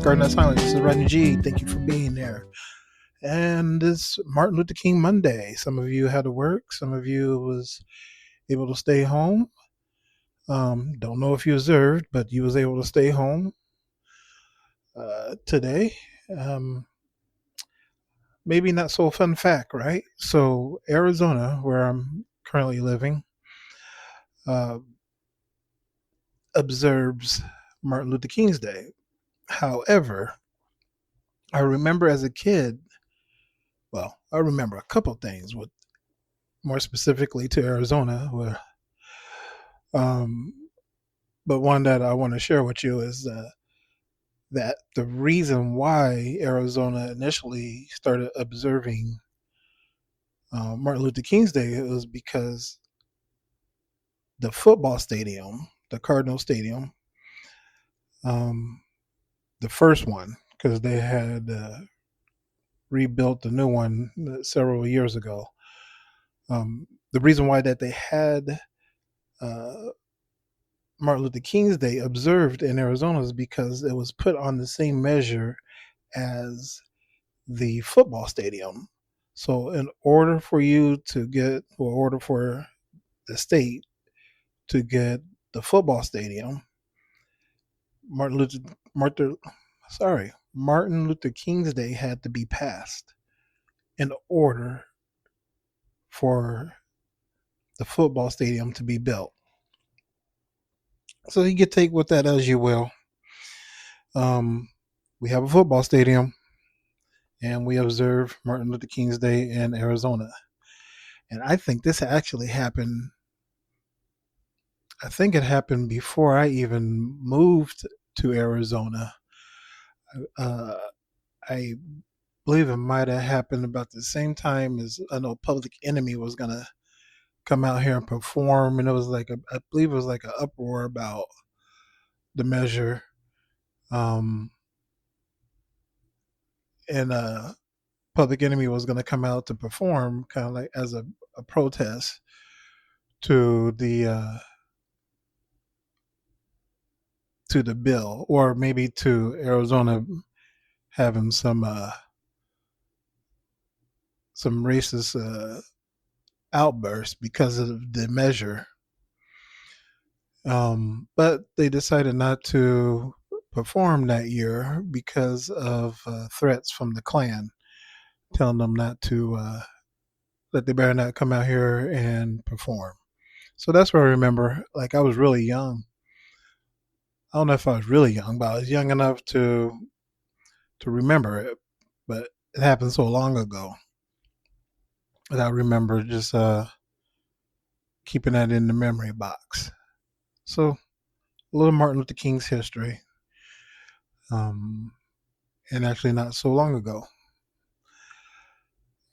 Discarding That Silence. This is Rodney G. Thank you for being there. And it's Martin Luther King Monday. Some of you had to work. Some of you was able to stay home. Don't know if you observed, but you was able to stay home today. Um, Maybe not so fun fact, right? So Arizona, where I'm currently living, uh, observes Martin Luther King's Day. However, I remember as a kid, well, I remember a couple things with more specifically to Arizona, where, um, but one that I want to share with you is that the reason why Arizona initially started observing Martin Luther King's Day was because the football stadium, the Cardinal Stadium, um, the first one, because they had rebuilt the new one several years ago. The reason why that they had uh, Martin Luther King's Day observed in Arizona is because it was put on the same measure as the football stadium. So, in order for you to get, or order for the state to get the football stadium, Martin Luther, Martin, Martin Luther King's Day had to be passed in order for the football stadium to be built. So you can take with that as you will. Um, we have a football stadium, and we observe Martin Luther King's Day in Arizona. And I think this actually happened. I think it happened before I even moved to Arizona. Uh, I believe it might have happened about the same time as I know Public Enemy was gonna come out here and perform, and it was like I believe it was like an uproar about the measure. Um, and Public Enemy was gonna come out to perform, kind of like as a protest to the bill, or maybe to Arizona having some racist outbursts because of the measure. But they decided not to perform that year because of threats from the Klan, telling them not to that they better not come out here and perform. So that's what I remember. Like I was really young. I don't know if I was really young, but I was young enough to remember it. But it happened so long ago that I remember just keeping that in the memory box. So a little Martin Luther King's history, um, and actually not so long ago.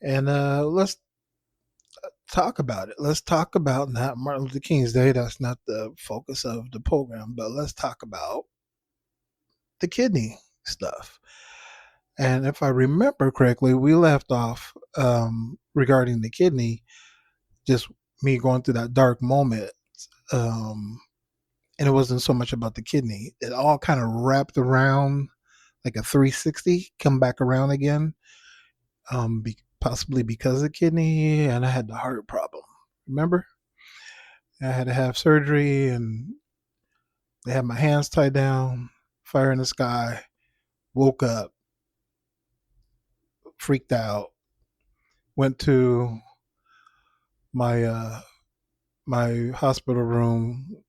And let's talk about it. Let's talk about not Martin Luther King's Day. That's not the focus of the program, but let's talk about the kidney stuff. And if I remember correctly, we left off regarding the kidney, just me going through that dark moment. Um, and it wasn't so much about the kidney. It all kind of wrapped around like a 360, come back around again, possibly because of the kidney, and I had the heart problem. Remember? I had to have surgery, and they had my hands tied down, fire in the sky, woke up, freaked out, went to my my hospital room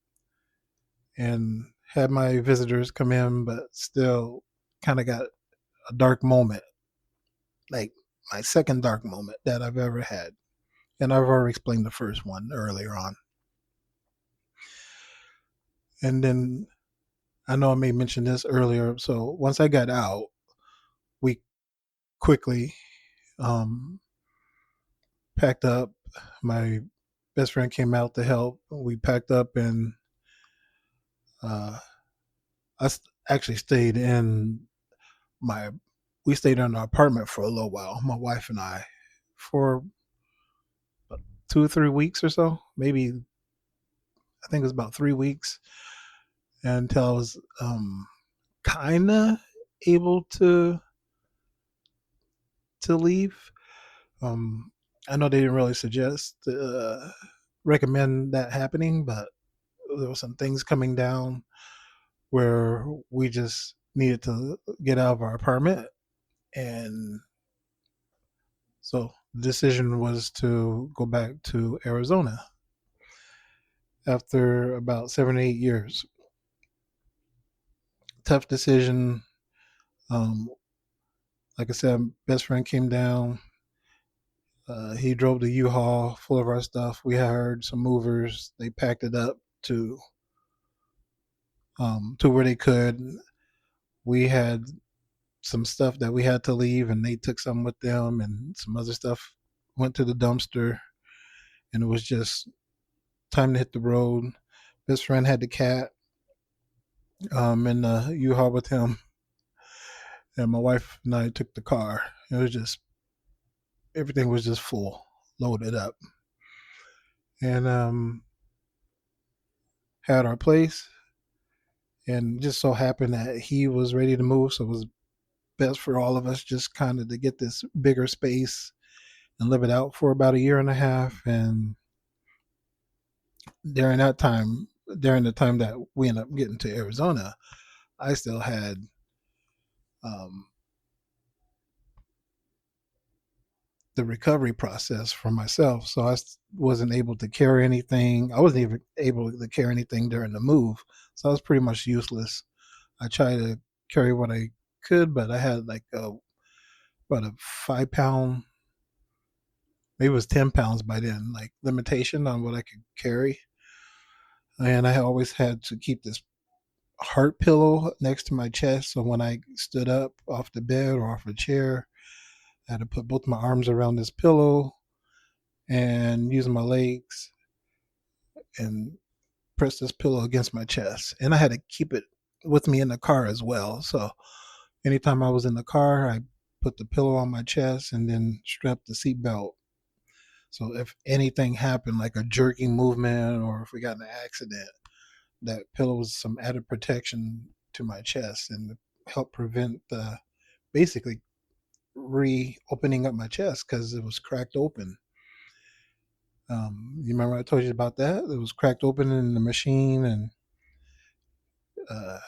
and had my visitors come in, but still kind of got a dark moment, like my second dark moment that I've ever had. And I've already explained the first one earlier on. And then I know I may mention this earlier. So once I got out, we quickly um, packed up. My best friend came out to help. We packed up, and uh, I actually stayed in my. We stayed in our apartment for a little while. My wife and I, for 2 or 3 weeks or so, maybe I think it was about 3 weeks, until I was kind of able to leave. Um, I know they didn't really recommend that happening, but there were some things coming down where we just needed to get out of our apartment, and so the decision was to go back to Arizona after about 7 8 years. Tough decision. Um, like I said, best friend came down. He drove the U-Haul full of our stuff. We hired some movers. They packed it up to where they could. We had some stuff that we had to leave, and they took some with them, and some other stuff went to the dumpster. And it was just time to hit the road. Best friend had the cat in the U-Haul with him, and my wife and I took the car. It was just everything was just full, loaded up, and had our place. And just so happened that he was ready to move, so it was best for all of us just kind of to get this bigger space and live it out for about a year and a half. And during that time, during the time that we ended up getting to Arizona, I still had um, the recovery process for myself. So I wasn't able to carry anything. I wasn't even able to carry anything during the move. So I was pretty much useless. I tried to carry what I could, but I had like about a 5 pound, maybe it was 10 pounds by then, like limitation on what I could carry. And I always had to keep this heart pillow next to my chest. So when I stood up off the bed or off a chair, I had to put both my arms around this pillow and use my legs and press this pillow against my chest. And I had to keep it with me in the car as well. So anytime I was in the car, I put the pillow on my chest and then strapped the seatbelt. So if anything happened, like a jerking movement or if we got in an accident, that pillow was some added protection to my chest and help prevent basically reopening up my chest because it was cracked open. You remember I told you about that? It was cracked open in the machine, and uh,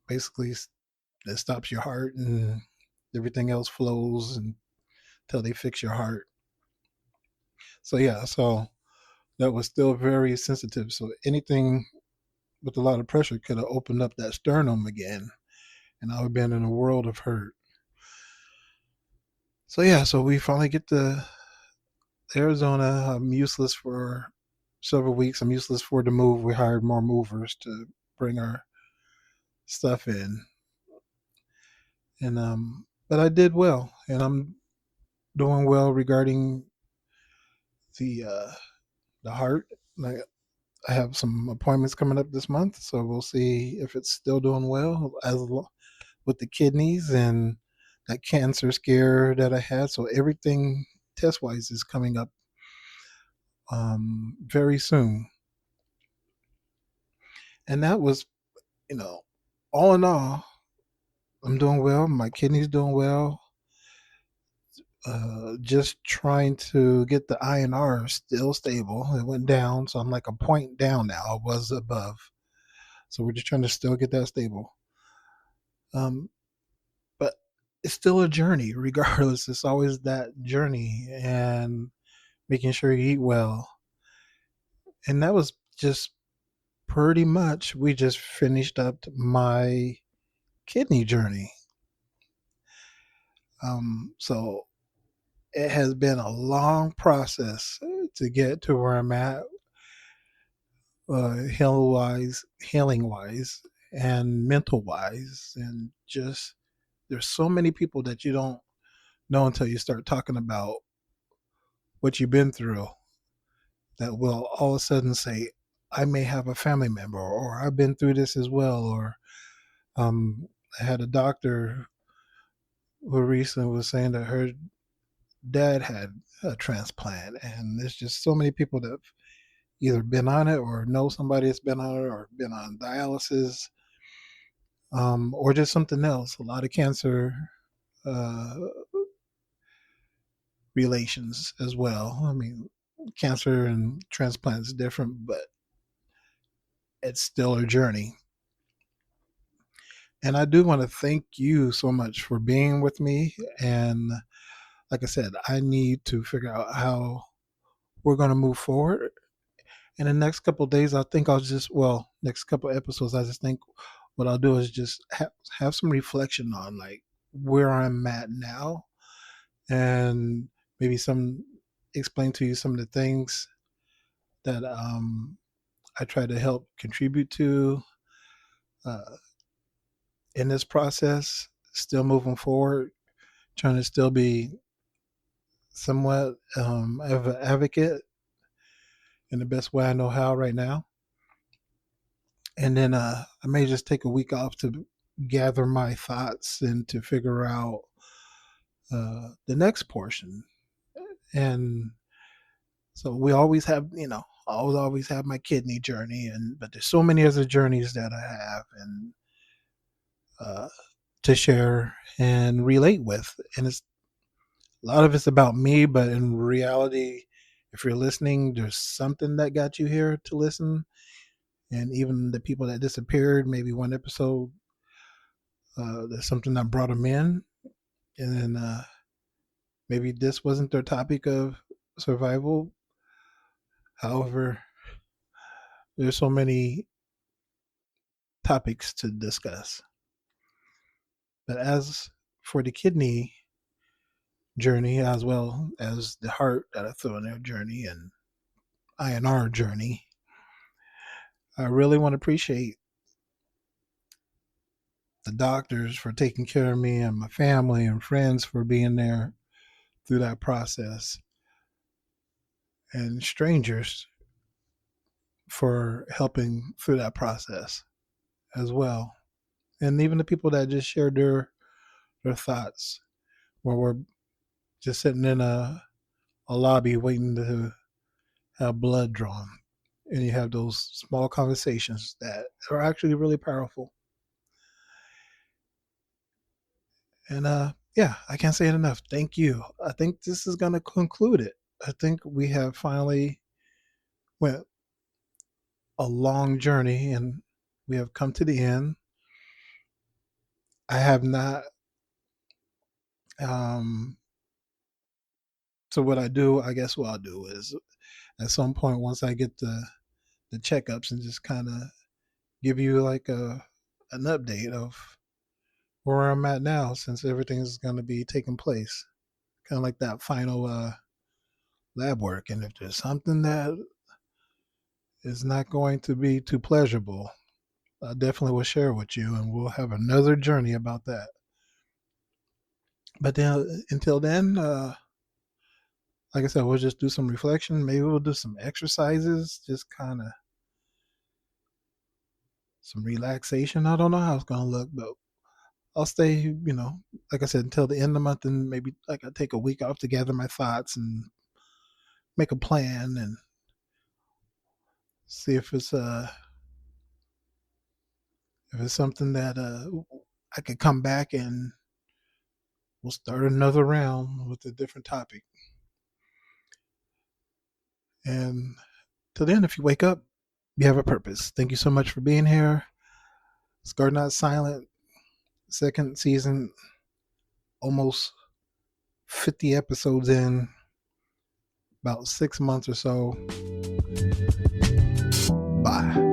basically it stops your heart and everything else flows until they fix your heart. So yeah, so that was still very sensitive. So anything with a lot of pressure could have opened up that sternum again, and I would have been in a world of hurt. So yeah, so we finally get to Arizona. I'm useless for several weeks. I'm useless for the move. We hired more movers to bring our stuff in, and but I did well, and I'm doing well regarding the uh, the heart. Like I have some appointments coming up this month, so we'll see if it's still doing well with the kidneys and that cancer scare that I had. So everything test wise is coming up very soon, and that was, you know, all in all, I'm doing well. My kidneys doing well. Just trying to get the INR still stable. It went down, so I'm like a point down now. I was above, so we're just trying to still get that stable. Um, but it's still a journey, regardless. It's always that journey and making sure you eat well. And that was just pretty much. We just finished up my kidney journey. So it has been a long process to get to where I'm at, healing wise, and mental wise, and just there's so many people that you don't know until you start talking about what you've been through that will all of a sudden say, I may have a family member, or I've been through this as well, or um, I had a doctor who recently was saying that her dad had a transplant, and there's just so many people that have either been on it or know somebody that's been on it or been on dialysis. or just something else. A lot of cancer uh, relations as well. I mean, cancer and transplant is different, but it's still a journey. And I do want to thank you so much for being with me. And like I said, I need to figure out how we're going to move forward. In the next couple of days, I think I'll just, well, next couple of episodes, I just think what I'll do is just have some reflection on like where I'm at now, and maybe some explain to you some of the things that I try to help contribute to uh, in this process, still moving forward, trying to still be somewhat of an advocate in the best way I know how right now. And then I may just take a week off to gather my thoughts and to figure out the next portion. And so we always have, I always have my kidney journey, and but there's so many other journeys that I have and uh, to share and relate with, and it's a lot of it's about me, but in reality, if you're listening, there's something that got you here to listen. And even the people that disappeared, maybe one episode, there's something that brought them in. And then maybe this wasn't their topic of survival. However, there's so many topics to discuss. But as for the kidney journey, as well as the heart that I throw in their journey and INR journey, I really want to appreciate the doctors for taking care of me and my family and friends for being there through that process, and strangers for helping through that process as well. And even the people that just shared their thoughts where we're just sitting in a lobby waiting to have blood drawn. And you have those small conversations that are actually really powerful. And yeah, I can't say it enough. Thank you. I think this is going to conclude it. I think we have finally went a long journey and we have come to the end. I have not. Um, so what I do, I guess what I'll do is at some point once I get the checkups and just kind of give you like an update of where I'm at now since everything is going to be taking place. Kind of like that final lab work. And if there's something that is not going to be too pleasurable, I definitely will share with you and we'll have another journey about that. But then until then, like I said, we'll just do some reflection. Maybe we'll do some exercises, just kind of some relaxation. I don't know how it's going to look, but I'll stay, like I said, until the end of the month, and maybe like I take a week off to gather my thoughts and make a plan and see if it's something that I could come back and we'll start another round with a different topic. And till then, if you wake up, you have a purpose. Thank you so much for being here. Scar Not Silent, second season, almost 50 episodes in, about 6 months or so. Bye.